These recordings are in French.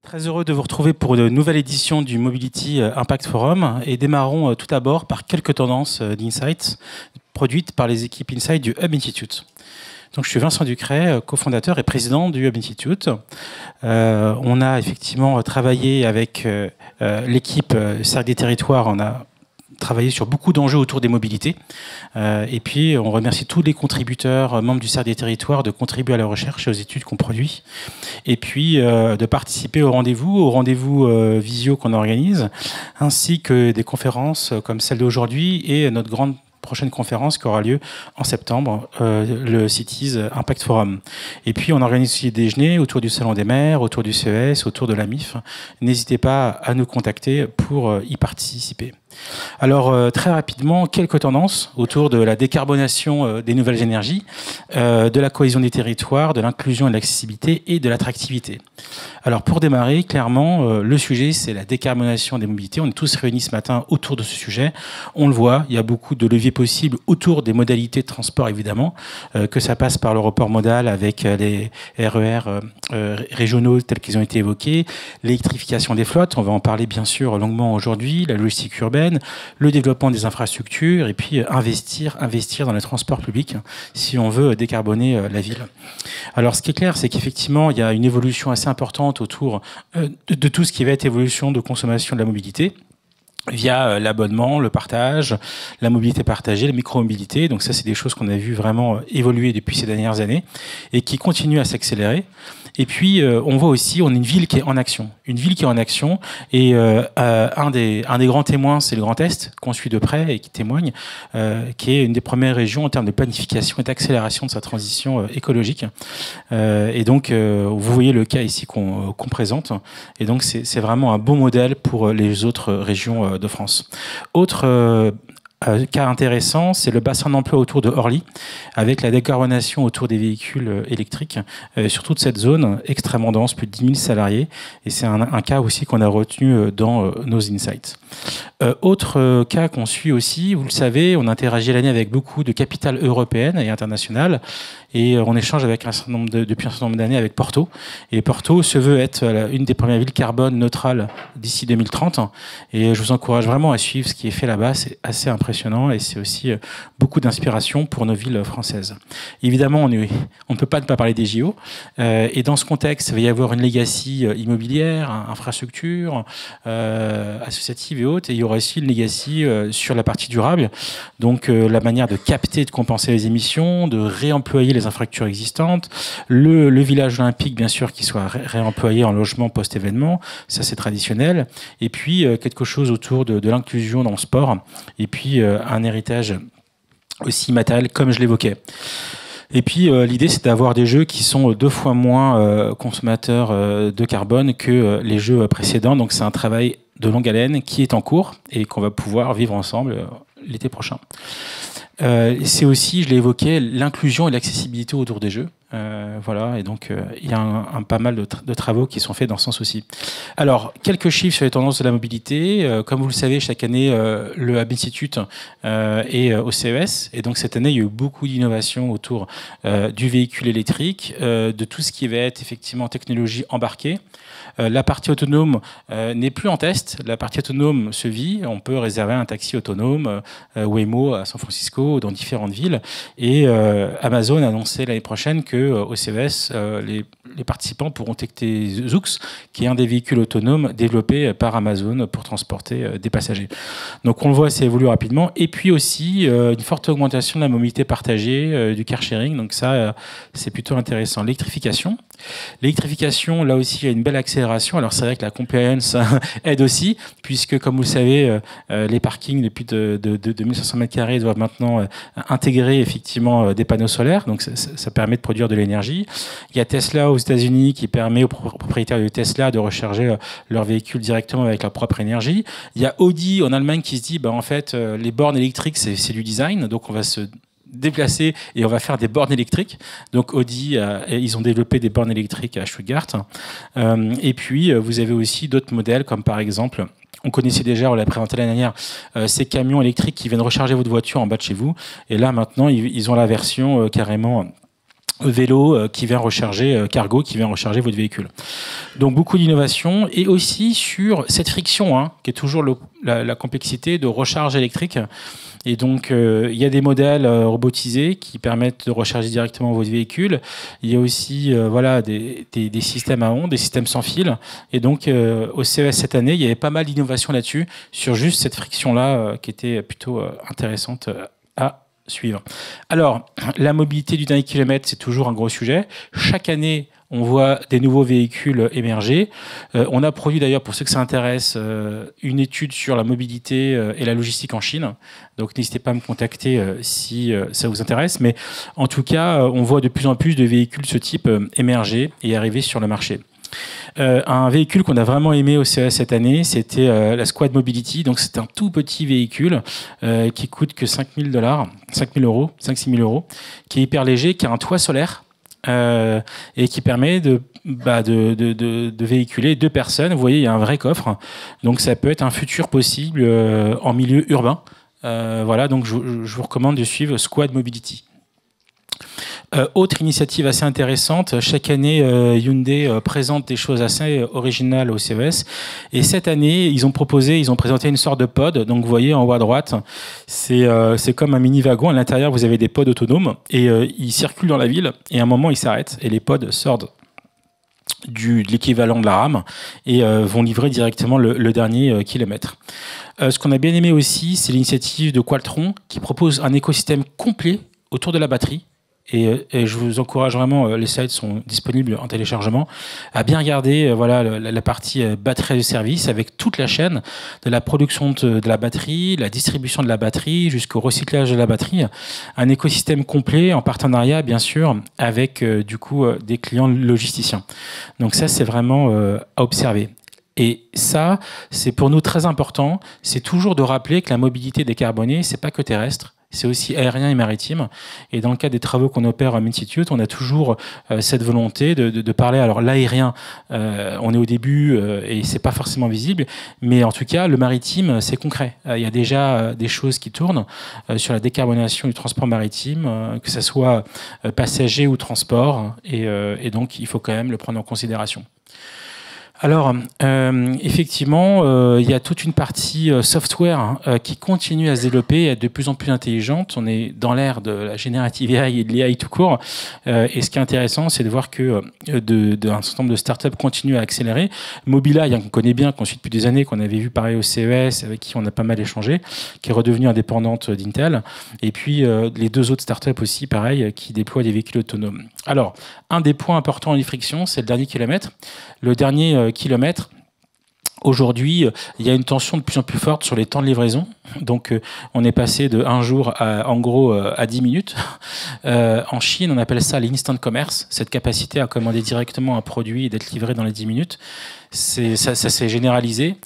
Très heureux de vous retrouver pour une nouvelle édition du Mobility Impact Forum et démarrons tout d'abord par quelques tendances d'insights produites par les équipes Insight du Hub Institute. Donc, je suis Vincent Ducret, cofondateur et président du Hub Institute. On a effectivement travaillé avec l'équipe Cercle des Territoires. On a travaillé sur beaucoup d'enjeux autour des mobilités. Et puis, on remercie tous les contributeurs, membres du Cercle des Territoires, de contribuer à la recherche et aux études qu'on produit. Et puis, de participer au rendez-vous visio qu'on organise, ainsi que des conférences comme celle d'aujourd'hui et notre grande prochaine conférence qui aura lieu en septembre, le Cities Impact Forum. Et puis, on organise aussi des déjeuners autour du Salon des maires, autour du CES, autour de la MIF. N'hésitez pas à nous contacter pour y participer. Alors, très rapidement, quelques tendances autour de la décarbonation des nouvelles énergies, de la cohésion des territoires, de l'inclusion et de l'accessibilité et de l'attractivité. Alors, pour démarrer, clairement, le sujet, c'est la décarbonation des mobilités. On est tous réunis ce matin autour de ce sujet. On le voit, il y a beaucoup de leviers possibles autour des modalités de transport, évidemment, que ça passe par le report modal avec les RER régionaux tels qu'ils ont été évoqués, l'électrification des flottes, on va en parler bien sûr longuement aujourd'hui, la logistique urbaine, le développement des infrastructures et puis investir dans les transports publics si on veut décarboner la ville. Alors ce qui est clair, c'est qu'effectivement, il y a une évolution assez importante autour de tout ce qui va être évolution de consommation de la mobilité via l'abonnement, le partage, la mobilité partagée, la micro-mobilité. Donc ça, c'est des choses qu'on a vu vraiment évoluer depuis ces dernières années et qui continuent à s'accélérer. Et puis, on voit aussi, on est une ville qui est en action. Une ville qui est en action. Et un des grands témoins, c'est le Grand Est, qu'on suit de près et qui témoigne, qui est une des premières régions en termes de planification et d'accélération de sa transition écologique. Et donc, vous voyez le cas ici qu'on présente. Et donc, c'est vraiment un bon modèle pour les autres régions de France. Autre cas intéressant, c'est le bassin d'emploi autour de Orly, avec la décarbonation autour des véhicules électriques, sur toute cette zone extrêmement dense, plus de 10 000 salariés. Et c'est un cas aussi qu'on a retenu dans nos insights. Autre cas qu'on suit aussi, vous le savez, on interagit l'année avec beaucoup de capitales européennes et internationales. Et on échange avec depuis un certain nombre d'années avec Porto. Et Porto se veut être une des premières villes carbone neutrales d'ici 2030. Et je vous encourage vraiment à suivre ce qui est fait là-bas. C'est assez impressionnant et c'est aussi beaucoup d'inspiration pour nos villes françaises. Évidemment, on ne peut pas ne pas parler des JO. Et dans ce contexte, il va y avoir une legacy immobilière, infrastructure, associative et autres. Et il y aura aussi une legacy sur la partie durable. Donc la manière de capter et de compenser les émissions, de réemployer les infrastructures existantes, le village olympique, bien sûr, qui soit réemployé en logement post-événement, ça c'est traditionnel, et puis quelque chose autour de l'inclusion dans le sport, et puis un héritage aussi matériel, comme je l'évoquais. Et puis l'idée, c'est d'avoir des jeux qui sont 2 fois moins consommateurs de carbone que les jeux précédents, donc c'est un travail de longue haleine qui est en cours et qu'on va pouvoir vivre ensemble l'été prochain. C'est aussi, je l'ai évoqué, l'inclusion et l'accessibilité autour des jeux. Voilà, et donc il y a pas mal de travaux qui sont faits dans ce sens aussi. Alors, quelques chiffres sur les tendances de la mobilité. Comme vous le savez, chaque année, le Hub Institute est au CES. Et donc, cette année, il y a eu beaucoup d'innovations autour du véhicule électrique, de tout ce qui va être effectivement technologie embarquée. La partie autonome n'est plus en test. La partie autonome se vit. On peut réserver un taxi autonome Waymo à San Francisco, dans différentes villes. Et Amazon a annoncé l'année prochaine qu'au CES, les participants pourront tester Zoox, qui est un des véhicules autonomes développés par Amazon pour transporter des passagers. Donc on le voit, ça évolue rapidement. Et puis aussi une forte augmentation de la mobilité partagée, du car sharing. Donc ça, c'est plutôt intéressant. L'électrification. L'électrification, là aussi, il y a une belle accélération. Alors c'est vrai que la compliance aide aussi, puisque comme vous le savez, les parkings depuis de 2500 m² doivent maintenant intégrer effectivement des panneaux solaires. Donc ça permet de produire de l'énergie. Il y a Tesla aux États-Unis qui permet aux propriétaires de Tesla de recharger leur véhicule directement avec leur propre énergie. Il y a Audi en Allemagne qui se dit, en fait, les bornes électriques, c'est du design, donc on va se déplacer et on va faire des bornes électriques. Donc Audi, ils ont développé des bornes électriques à Stuttgart. Et puis, vous avez aussi d'autres modèles, comme par exemple, on connaissait déjà, on l'a présenté l'année dernière, ces camions électriques qui viennent recharger votre voiture en bas de chez vous. Et là, maintenant, ils ont la version carrément vélo qui vient recharger, cargo qui vient recharger votre véhicule. Donc beaucoup d'innovation et aussi sur cette friction, hein, qui est toujours la complexité de recharge électrique. Et donc il y a des modèles robotisés qui permettent de recharger directement votre véhicule. Il y a aussi voilà, des systèmes à ondes, des systèmes sans fil. Et donc au CES cette année, il y avait pas mal d'innovations là-dessus, sur juste cette friction-là qui était plutôt intéressante à suivre. Alors, la mobilité du dernier kilomètre, c'est toujours un gros sujet. Chaque année, on voit des nouveaux véhicules émerger. On a produit d'ailleurs, pour ceux que ça intéresse, une étude sur la mobilité et la logistique en Chine. Donc n'hésitez pas à me contacter si ça vous intéresse. Mais en tout cas, on voit de plus en plus de véhicules de ce type émerger et arriver sur le marché. Un véhicule qu'on a vraiment aimé au CES cette année, c'était la Squad Mobility. Donc c'est un tout petit véhicule qui coûte que 5 000 euros, 5-6 000 euros, qui est hyper léger, qui a un toit solaire et qui permet de véhiculer 2 personnes. Vous voyez, il y a un vrai coffre. Donc ça peut être un futur possible en milieu urbain. Voilà, donc je vous recommande de suivre Squad Mobility. Autre initiative assez intéressante, chaque année Hyundai présente des choses assez originales au CES et cette année ils ont présenté une sorte de pod. Donc vous voyez en haut à droite, c'est comme un mini wagon, à l'intérieur vous avez des pods autonomes et ils circulent dans la ville et à un moment ils s'arrêtent et les pods sortent de l'équivalent de la rame et vont livrer directement le dernier kilomètre. Ce qu'on a bien aimé aussi, c'est l'initiative de Qualtron qui propose un écosystème complet autour de la batterie. Et je vous encourage vraiment, les sites sont disponibles en téléchargement, à bien regarder voilà, la partie batterie de service avec toute la chaîne de la production de la batterie, la distribution de la batterie jusqu'au recyclage de la batterie. Un écosystème complet en partenariat bien sûr avec du coup des clients logisticiens. Donc ça c'est vraiment à observer. Et ça, c'est pour nous très important, c'est toujours de rappeler que la mobilité décarbonée, c'est pas que terrestre, c'est aussi aérien et maritime. Et dans le cadre des travaux qu'on opère à Minstitute, on a toujours cette volonté de parler. Alors l'aérien, on est au début et c'est pas forcément visible, mais en tout cas, le maritime, c'est concret. Il y a déjà des choses qui tournent sur la décarbonation du transport maritime, que ce soit passager ou transport, et donc il faut quand même le prendre en considération. Alors, effectivement, il y a toute une partie software qui continue à se développer, à être de plus en plus intelligente. On est dans l'ère de la générative AI et de l'AI tout court. Et ce qui est intéressant, c'est de voir que un certain nombre de startups continuent à accélérer. Mobileye, qu'on connaît bien, qu'on suit depuis des années, qu'on avait vu pareil au CES, avec qui on a pas mal échangé, qui est redevenue indépendante d'Intel. Et puis, les 2 autres startups aussi, pareil, qui déploient des véhicules autonomes. Alors, un des points importants en e-friction, c'est le dernier kilomètre. Le dernier kilomètre, aujourd'hui, il y a une tension de plus en plus forte sur les temps de livraison. Donc, on est passé de 1 jour en gros à 10 minutes. En Chine, on appelle ça l'instant commerce, cette capacité à commander directement un produit et d'être livré dans les 10 minutes. Ça s'est généralisé.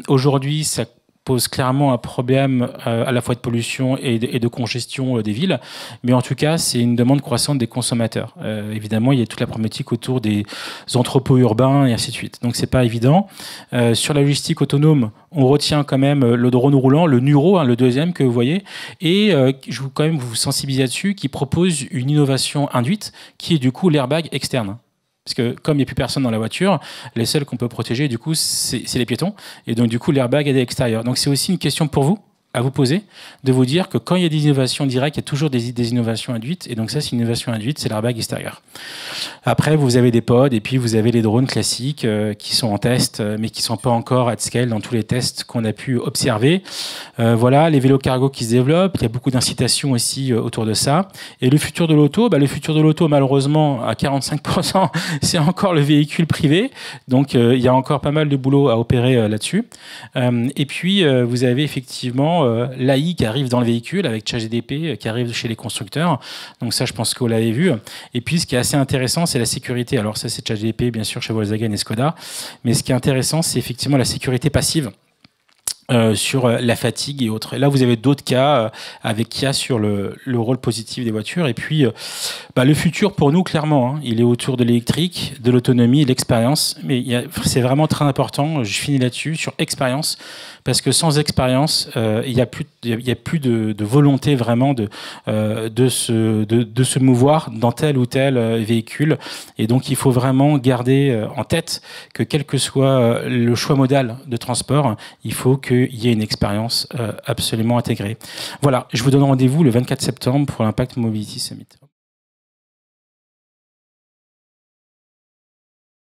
Aujourd'hui, ça pose clairement un problème à la fois de pollution et de congestion des villes, mais en tout cas, c'est une demande croissante des consommateurs. Évidemment, il y a toute la problématique autour des entrepôts urbains et ainsi de suite. Donc, c'est pas évident. Sur la logistique autonome, on retient quand même le drone roulant, le Nuro, le deuxième que vous voyez, et je veux quand même vous sensibiliser là-dessus, qui propose une innovation induite, qui est du coup l'airbag externe. Parce que comme il n'y a plus personne dans la voiture, les seuls qu'on peut protéger, du coup, c'est les piétons. Et donc, du coup, l'airbag est à l'extérieur. Donc, c'est aussi une question pour vous, à vous poser, de vous dire que quand il y a des innovations directes, il y a toujours des innovations induites. Et donc ça, c'est une innovation induite, c'est l'airbag extérieur. Après, vous avez des pods et puis vous avez les drones classiques qui sont en test, mais qui ne sont pas encore at scale dans tous les tests qu'on a pu observer. Voilà, les vélos cargo qui se développent. Il y a beaucoup d'incitations aussi autour de ça. Et le futur de l'auto, le futur de l'auto, malheureusement, à 45%, c'est encore le véhicule privé. Donc, il y a encore pas mal de boulot à opérer là-dessus. Et puis, vous avez effectivement l'AI qui arrive dans le véhicule avec ChatGPT qui arrive chez les constructeurs. Donc ça, je pense que vous l'avez vu. Et puis, ce qui est assez intéressant, c'est la sécurité. Alors ça, c'est ChatGPT, bien sûr, chez Volkswagen et Skoda. Mais ce qui est intéressant, c'est effectivement la sécurité passive. sur la fatigue et autres. Et là, vous avez d'autres cas avec Kia sur le rôle positif des voitures. Et puis, le futur pour nous, clairement, hein, il est autour de l'électrique, de l'autonomie, de l'expérience. Mais c'est vraiment très important, je finis là-dessus, sur expérience, parce que sans expérience, il n'y a plus de volonté vraiment de se mouvoir dans tel ou tel véhicule. Et donc, il faut vraiment garder en tête que quel que soit le choix modal de transport, il faut qu'il y ait une expérience absolument intégrée. Voilà, je vous donne rendez-vous le 24 septembre pour l'Impact Mobility Summit.